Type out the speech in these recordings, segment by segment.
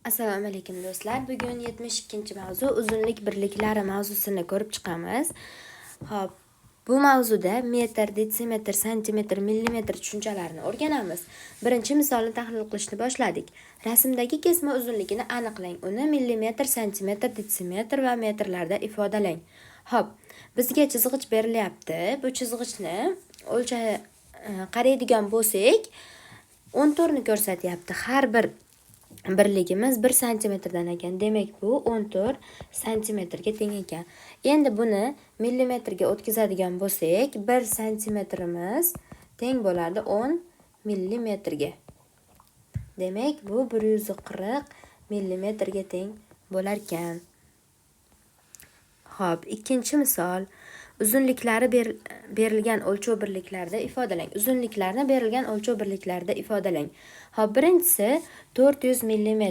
Assalomu alaykum do'stlar. Bugun 72-mavzu uzunlik birliklari mavzusini ko'rib chiqamiz. Xo'p, bu mavzuda metr, detsimetr, santimetr, millimetr tushunchalarini o'rganamiz. Birinchi misolni tahlil qilishni boshladik. Rasmdagi kesma uzunligini aniqlang. Uni millimetr, santimetr, detsimetr va metrlarda ifodalang. Xo'p, bizga chizg'ich berilyapti. Bu chizg'ichni qaraydigan bo'lsak, 14 ni ko'rsatyapti. Har bir birligimiz 1 santimetrdan ekan. Demak, bu 14 santimetrga teng ekan. Endi buni millimetrga o'tkazadigan bo'lsak, 1 santimetrimiz teng bo'ladi 10 millimetrga. Demak, bu 140 millimetrga teng bo'lar ekan. Xo'p, ikkinchi misol. Uzunliklari berilgan o'lchov birliklarida ifodalang. Uzunliklarni berilgan o'lchov birliklarida ifodalang. Xo'p, birinchisi 400 mm.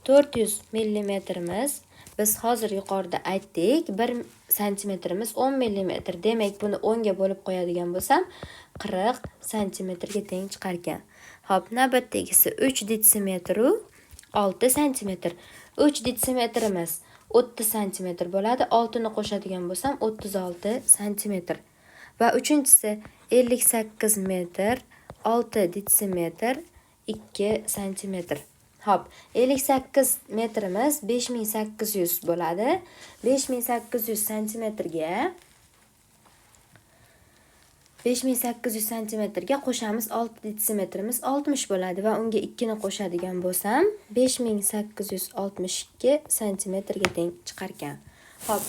400 millimetrimiz biz hozir yuqorida aytdik, 1 santimetrimiz 10 mm. Demak, buni 10 ga bo'lib qo'yadigan bo'lsam, 40 santimetrga teng chiqar ekan. Xo'p, navbatdagisi 3 detsimetr 6 santimetr. 3 detsimetrimiz 30 santimetr bo'ladi. 6 ni qo'shadigan bo'lsam 36 santimetr. Va uchinchisi 58 metr 6 detsimetr 2 santimetr. Hop, 58 metrimiz 5800 bo'ladi. 5800 santimetrga 5800 santimetrga qo'shamiz 6 detsimetrimiz 60 bo'ladi va unga 2 ni qo'shadigan bo'lsam 5862 santimetrga teng chiqar ekan. Xo'p,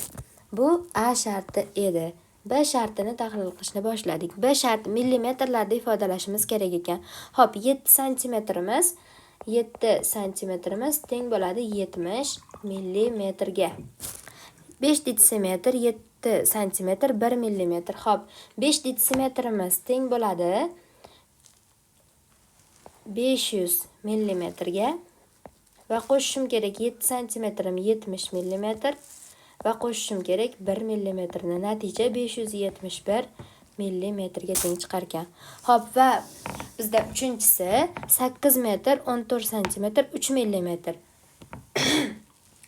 bu A sharti edi. B shartini tahlil qilishni boshladik. B sharti millimetrlarda ifodalashimiz kerak ekan. Xo'p, 7 santimetrimiz teng bo'ladi 70 millimetrga. 5 detsimetr 7 santimetr 1 millimetr. Xo'p, 5 detsimetrimiz teng bo'ladi 500 millimetrga va qo'shishim kerak 7 santimetrim 70 millimetr va qo'shishim kerak 1 millimetrni. Natija 571 millimetrga teng chiqar ekan. Xo'p, va bizda uchinchisi 8 metr 14 santimetr 3 millimetr.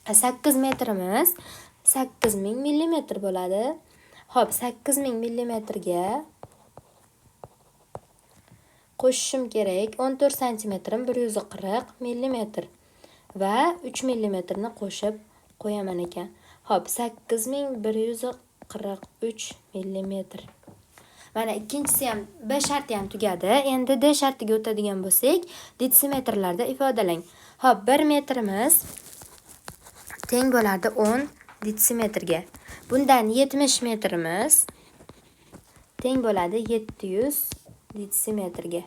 8 metrimiz 8000 millimetr bo'ladi. Xo'p, 8000 millimetrga qo'shishim kerak 14 santimetrim 140 millimetr va 3 millimetrni qo'shib qo'yaman ekan. Xo'p, 8143 millimetr. Mana ikkinchisi ham B sharti ham tugadi. Endi D shartiga o'tadigan bo'lsak, detsimetrlarda ifodalang. Xo'p, 1 metrimiz teng bo'ladi 10 detsimetrga. Bundan 70 metrimiz teng bo'ladi 700 detsimetrga.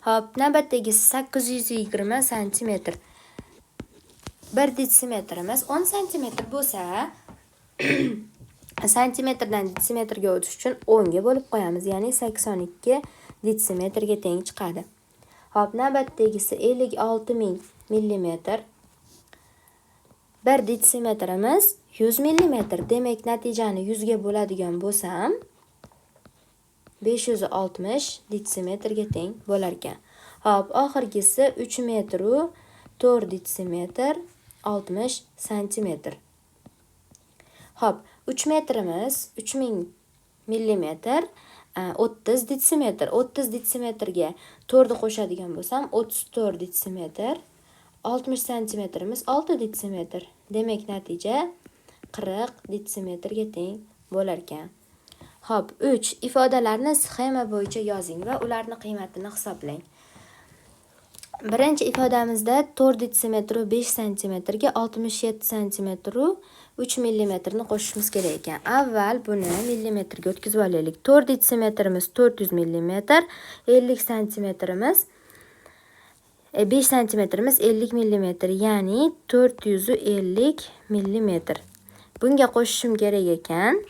Xo'p, navbatdagisi 820 santimetr. 1 detsimetrimiz 10 santimetr bo'lsa, santimetrdan detsimetrga o'tish uchun 10 ga bo'lib qo'yamiz, ya'ni 82 detsimetrga teng chiqadi. Xo'p, navbatdagisi 56000 millimetr. 1 detsimetrimiz 100 millimetr. Demak, natijani 100 ga bo'ladigan bo'lsam 560 detsimetrga teng bo'lar ekan. Xo'p, oxirgisi 3 metr 4 detsimetr 60 santimetr. Xo'p, 3 metrimiz 3000 millimetr 30 detsimetr. 30 detsimetrga 4 ni qo'shadigan bo'lsam 34 detsimetr. 60 santimetrimiz 6 detsimetr. Demak, natija 40 detsimetrga teng bo'lar ekan. Xo'p, 3 ifodalarni sxema bo'yicha yozing va ularni qiymatini hisoblang. Birinchi ifodamizda 4 detsimetr 5 santimetrga 67 santimetr 3 millimetrni qo'shishimiz kerak ekan. Avval buni millimetrga o'tkazib olaylik. 4 detsimetrimiz 400 millimetr, 50 santimetrimiz 5 santimetrimiz 50 millimetr, ya'ni 450 millimetr. Bunga qo'shishim kerak ekan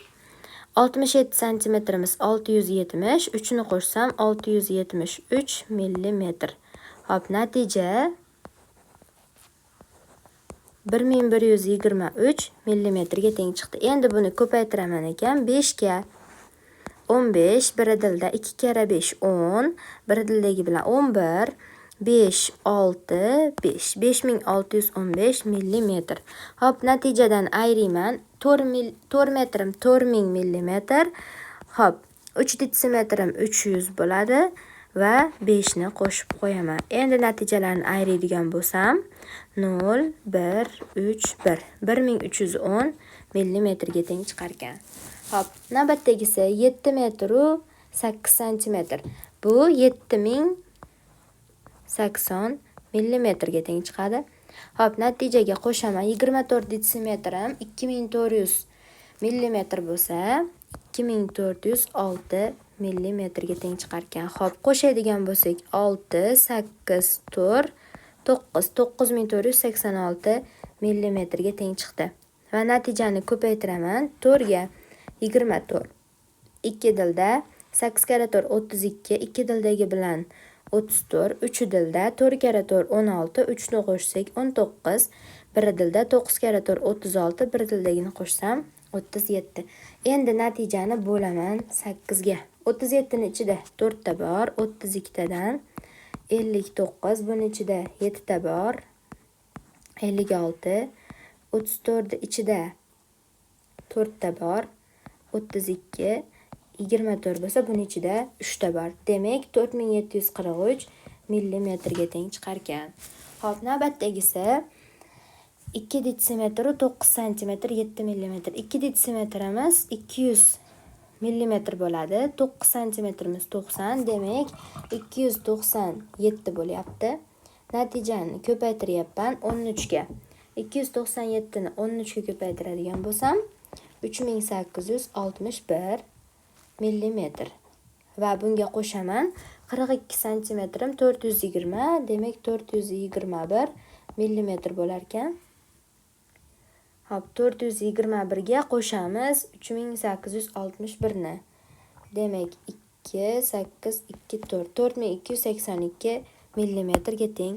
67 santimetrimiz 670, 3 ni qo'shsam 673 millimetr. Hop, natija 1123 millimetrga teng chiqdi. Endi buni ko'paytiraman ekan. 5 ga 15, biridilda 2 kara 5 10, biridildagi bilan 11, 5, 6, 5. 5615 millimetr. Hop, natijadan ayriyman. 4 metrim 4000 millimetr. Hop, 3 detsimetrim 300 bo'ladi va 5 ni qo'shib qo'yaman. Endi natijalarni ayriydigan bo'lsam, 0, 1, 3, 1. 1310 millimetrga teng chiqar ekan. Hop, navbatdagisi 7 metr u 8 santimetr. Bu 7080 millimetrga teng chiqadi. Hop, natijaga qo'shaman. 24 detsimetrim 2400 millimetr bo'lsa, 2406 millimetrga teng chiqar ekan. Hop, qo'shadigan bo'lsak, 6, 8, 4, 9, 9486 millimetrga teng chiqdi. Va natijani ko'paytiraman. 4 ga 24. 2 dilda 8 kara 4 32, 2 dildagi bilan 34, 3 dilda 4 kara 4 16, 3 ni qo'shsak 19, 1 dilda 9 kara 4 36, 1 dildagini qo'shsam 37. Endi natijani bo'laman 8 ga. 37 ni ichida 4 ta bor, 32 tadan 59, buni ichida 7 ta bor, 56, 34 ichida 4 ta bor, 32, 24 bo'lsa, buni ichida 3 ta bor. Demak, 4743 millimetrga teng chiqar ekan. Hop, navbatdagisi 2 detsimetr 9 santimetr 7 millimetr. 2 detsimetrimiz 200 millimetr bo'ladi. 9 santimetrimiz 90. Demak, 297 bo'lyapti. Natijani ko'paytiryapman 13 ga. 297 ni 13 ga ko'paytiradigan bo'lsam, 3861 millimetr. Va bunga qo'shaman 42 santimetrim 420, demak 421 millimetr bo'lar ekan. Hop, 421 ga qo'shamiz 3861 ni. Demak 2, 8, 2, 4, 4282 millimetrga teng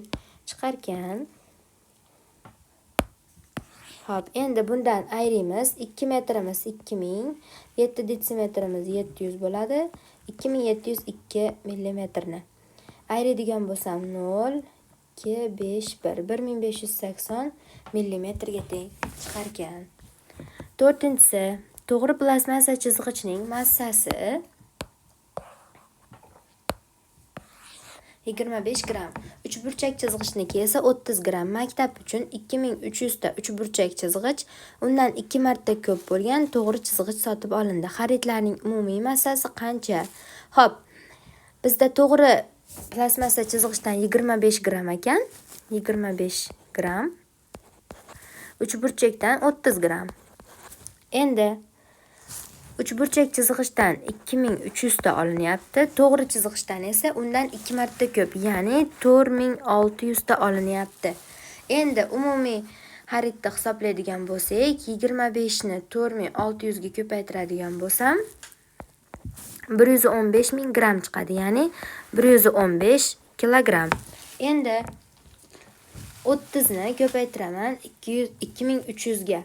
chiqar ekan. Hop, endi bundan ayriymiz. 2 metrimiz 2000, 7 detsimetrimiz 700 bo'ladi. 2702 millimetrni ayriydigan bo'lsam 0, 2, 5, 1, 1580 millimetrga teng chiqar ekan. 4-inchisi, to'g'ri plastmassa chizg'ichning massasi 25 gram. Uchburchak chizg'ichniki esa 30 gram. Maktab uchun 2300 ta uchburchak chizg'ich, undan 2 marta ko'p bo'lgan to'g'ri chizg'ich sotib olindi. Xaridlarning umumiy massasi qancha? Hop, bizda to'g'ri plastmassa chizg'ichdan 25 gram ekan. 25 gram. Uchburchakdan 30 gram. Endi uchburchak chizg'ichdan 2300 ta olinyapti. To'g'ri chizg'ichdan esa undan 2 marta ko'p, ya'ni 4600 ta olinyapti. Endi umumiy xaridni hisoblaydigan bo'lsak, 25 ni 4600 ga ko'paytiradigan bo'lsam, 115 ming gram chiqadi, ya'ni 115 kilogram. Endi 30 ni ko'paytiraman 2300 ga.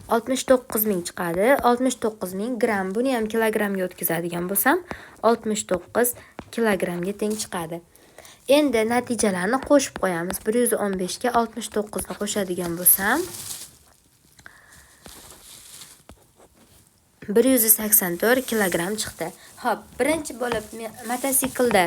69 ming chiqadi. 69 ming gram. Buni ham kilogramga o'tkazadigan bo'lsam, 69 kilogramga teng chiqadi. Endi natijalarni qo'shib qo'yamiz. 115 ga 69 ni qo'shadigan bo'lsam, 184 kilogram chiqdi. Hop, birinchi bo'lib mototsiklda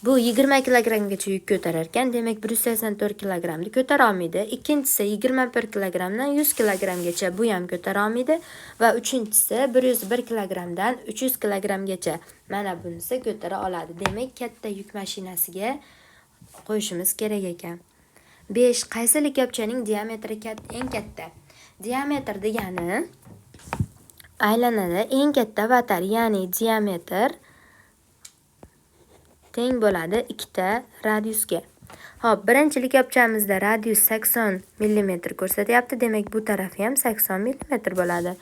bu 20 kilogramgacha yuk ko'tarar ekan, demak 184 kilogramni ko'tara olmaydi. Ikkinchisi 21 kilogramdan 100 kilogramgacha bu ham ko'tara olmaydi va uchinchisi 101 kilogramdan 300 kilogramgacha mana bunisi ko'tara oladi. Demak, katta yuk mashinasiga qo'yishimiz kerak ekan. 5. Qaysi likopchaning diametri eng katta? Diametr degani aylanada eng katta vatar, ya'ni diametr teng bo'ladi 2 ta radiusga. Hop, birinchi likopchamizda radius 80 mm ko'rsatyapti. Demak, bu tarafi ham 80 mm bo'ladi.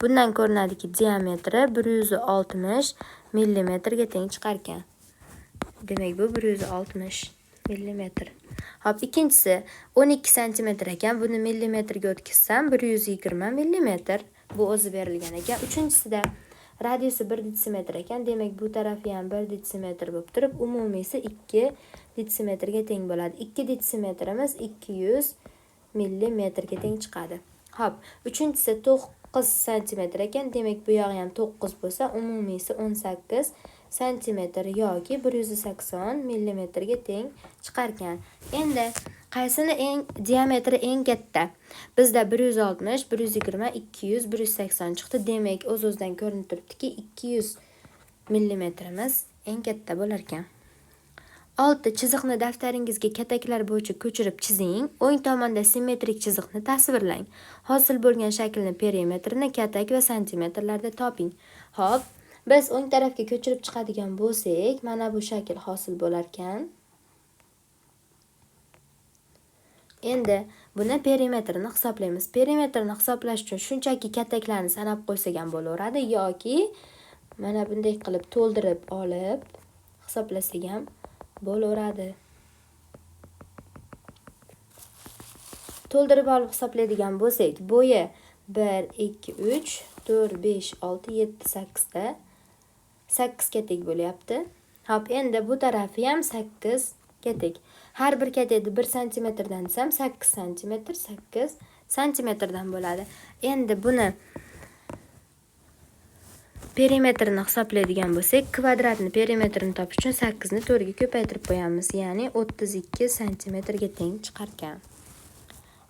Bundan ko'rinadiki, diametri 160 mm ga teng chiqar ekan. Demak, bu 160 mm. Hop, ikkinchisi 12 cm ekan. Buni millimetrga o'tkazsam 120 mm. Bu o'zi berilgan ekan. Uchinchisida Radiusi 1 detsimetr ekan. Demak, bu tarafi ham 1 detsimetr bo'lib turib, umumiysi 2 detsimetrga teng bo'ladi. 2 detsimetrimiz 200 millimetrga teng chiqadi. Xo'p, uchinchisi 9 santimetr ekan. Demak, bu yog'i ham 9 bo'lsa, umumiysi 18 santimetr yoki 180 millimetrga teng chiqar ekan. Endi qaysini diametri eng katta? Bizda 160, 120, 200, 180 chiqdi. Demak, o'z-o'zidan ko'rinib turibdiki, 200 millimetrimiz eng katta bo'lar ekan. 6. Chiziqni daftaringizga kataklar bo'yicha ko'chirib chizing. O'ng tomonda simmetrik chiziqni tasvirlang. Hosil bo'lgan shaklni perimetrini katak va santimetrlarda toping. Xo'p, biz o'ng tarafga ko'chirib chiqadigan bo'lsak, mana bu shakl hosil bo'lar ekan. Endi buni perimetrini hisoblaymiz. Perimetrini hisoblash uchun shunchaki kataklarni sanab qo'ysak ham bo'laveradi yoki mana bunday qilib to'ldirib olib hisoblasak ham bo'laveradi. To'ldirib olib hisoblaydigan bo'lsak, bo'yi 1, 2, 3, 4, 5, 6, 7, 8 da 8 katak bo'lyapti. Hop, endi bu tarafi ham 8 katak. Har bir katakni 1 santimetrdan desam 8 santimetr, 8 santimetrdan bo'ladi. Endi buni perimetrini hisoblaydigan bo'lsak, kvadratni perimetrini topish uchun 8 ni 4 ga ko'paytirib qo'yamiz. Ya'ni 32 santimetrga teng chiqar ekan.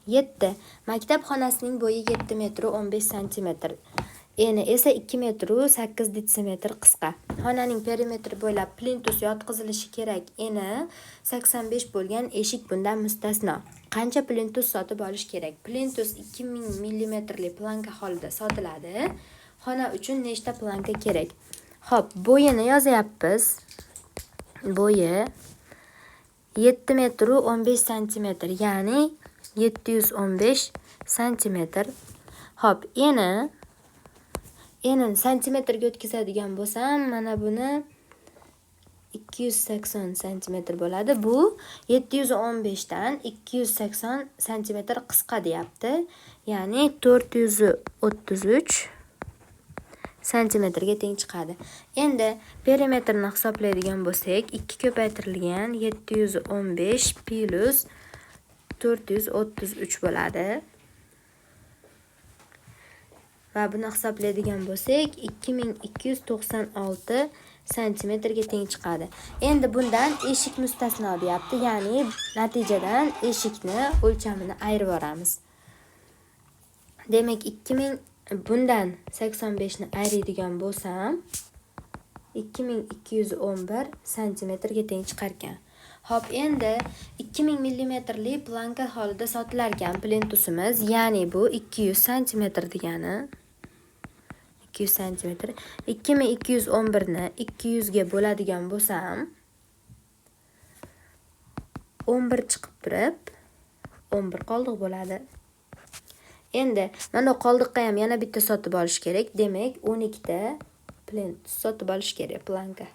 7. Maktab xonasining bo'yi 7 metr 15 santimetr. Eni esa 2 metr 8 detsimetr qisqa. Xonaning perimetri bo'ylab plintus yotqizilishi kerak. Eni 85 bo'lgan eshik bundan mustasno. Qancha plintus sotib olish kerak? Plintus 2000 millimetrli planka holida sotiladi. Xona uchun nechta planka kerak? Xo'p, bo'yini yozyapmiz. Bo'yi 7 metr 15 santimetr, ya'ni 715 santimetr. Xo'p, eni santimetrga o'tkazadigan bo'lsam, mana buni 280 santimetr bo'ladi. Bu 715 dan 280 santimetr qisqa deyapti. Ya'ni 433 santimetrga teng chiqadi. Endi perimetrni hisoblaydigan bo'lsak, 2 ko'paytirilgan 715 plus 433 bo'ladi. Va buni hisoblaydigan bo'lsak, 2296 santimetrga teng chiqadi. Endi bundan eshik mustasno deyapti, ya'ni natijadan eshikni o'lchamini ayirib olamiz. Demak, 2000 bundan 85 ni ayiradigan bo'lsam, 2211 santimetrga teng chiqar ekan. Hop, endi 2000 millimetrli planka holida sotilar ekan plintusimiz, ya'ni bu 200 santimetr degani. 200 santimetr. 2211 ni 200 ga bo'ladigan bo'lsam, 11 chiqib turib, 11 qoldiq bo'ladi. Endi mana qoldiqqa ham yana bitta sotib olish kerak. Demak, 12 ta plintus sotib olish kerak planka.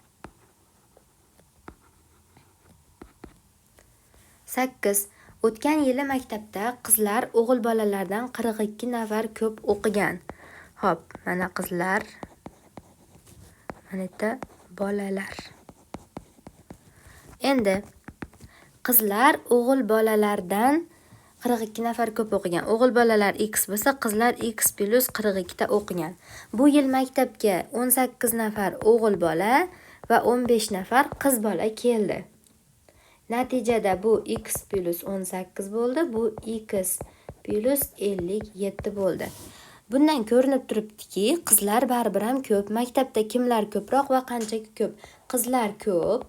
8. O'tgan yili maktabda qizlar o'g'il bolalardan 42 nafar ko'p o'qigan. Hop, mana qizlar, mana bitta bolalar. Endi qizlar o'g'il bolalardan 42 nafar ko'p o'qigan. O'g'il bolalar x bo'lsa, qizlar x plus 42 ta o'qigan. Bu yil maktabga 18 nafar o'g'il bola va 15 nafar qiz bola keldi. Natijada bu x plus 18 bo'ldi, bu x plus 57 bo'ldi. Bundan ko'rinib turibdiki, qizlar baribir ham ko'p. Maktabda kimlar ko'proq va qanchaga ko'p? Qizlar ko'p.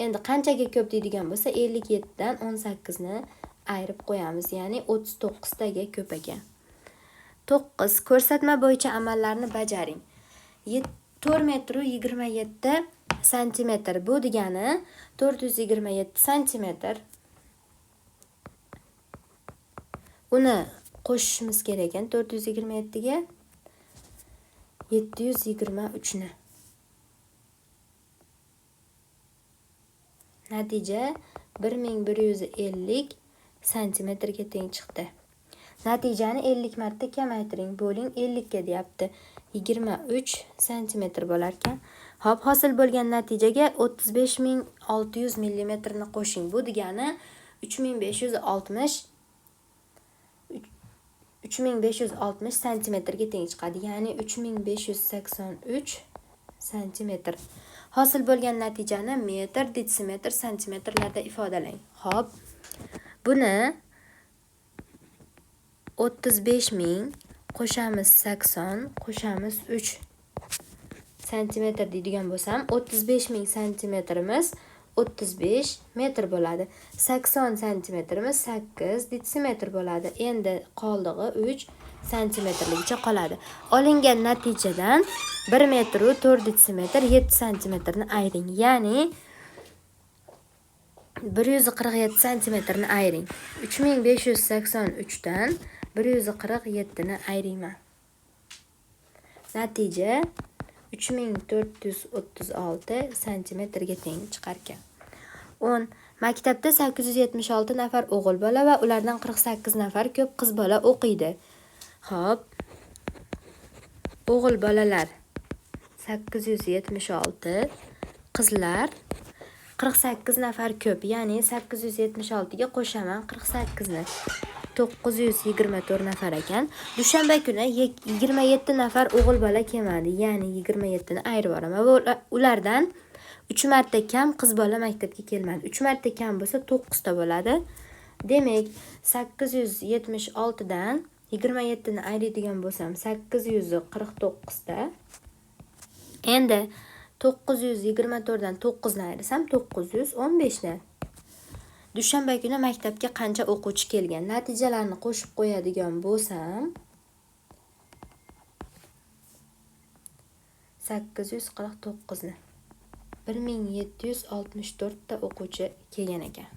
Endi qanchaga ko'p deydigan bo'lsa, 57 dan 18 ni ayirib qo'yamiz, ya'ni 39 taga ko'p ekan. 9. Ko'rsatma bo'yicha amallarni bajaring. 4 metr 27 santimetr. Bu degani 427 santimetr. Uni qo'shishimiz kerak ekan 427 ga 723 ni. Natija 1150 santimetrga teng chiqdi. Natijani 50 marta kamaytiring, bo'ling 50 ga deyapti. 23 santimetr bo'lar ekan. Hop, hosil bo'lgan natijaga 35600 millimetrni qo'shing. Bu degani 3560 santimetrga teng chiqadi. Ya'ni 3583 santimetr. Hosil bo'lgan natijani metr, detsimetr, santimetrlarda ifodalang. Hop. Buni 35000 qo'shamiz 80 qo'shamiz 3 santimetr deydigan bo'lsam, 35000 santimetrimiz 35 metr bo'ladi. 80 santimetrimiz 8 detsimetr bo'ladi. Endi qoldig'i 3 santimetrligicha qoladi. Olingan natijadan 1 metr va 4 detsimetr 7 santimetrni ayring. Ya'ni 147 santimetrni ayring. 3583 dan 147 ni ayringman. Natija 3436 santimetrga teng chiqar ekan. 10. Maktabda 876 nafar o'g'il bola va ulardan 48 nafar ko'p qiz bola o'qiydi. Xo'p. O'g'il bolalar 876, qizlar 48 nafar ko'p, ya'ni 876 ga qo'shaman 48 ni. 924 nafar ekan. Dushanba kuni 27 nafar o'g'il bola kelmadi, ya'ni 27 ni ayirib yuboraman va ulardan 3 marta kam qiz bola maktabga kelmadi. 3 marta kam bo'lsa 9 ta bo'ladi. Demak, 876 dan 27 ni ayiradigan bo'lsam 849 ta. Endi 924 dan 9 ni ayirsam 915 dan. Dushanba kuni maktabga qancha o'quvchi kelgan? Natijalarni qo'shib qo'yadigan bo'lsam 849 ni 1764 ta o'quvchi kelgan ekan.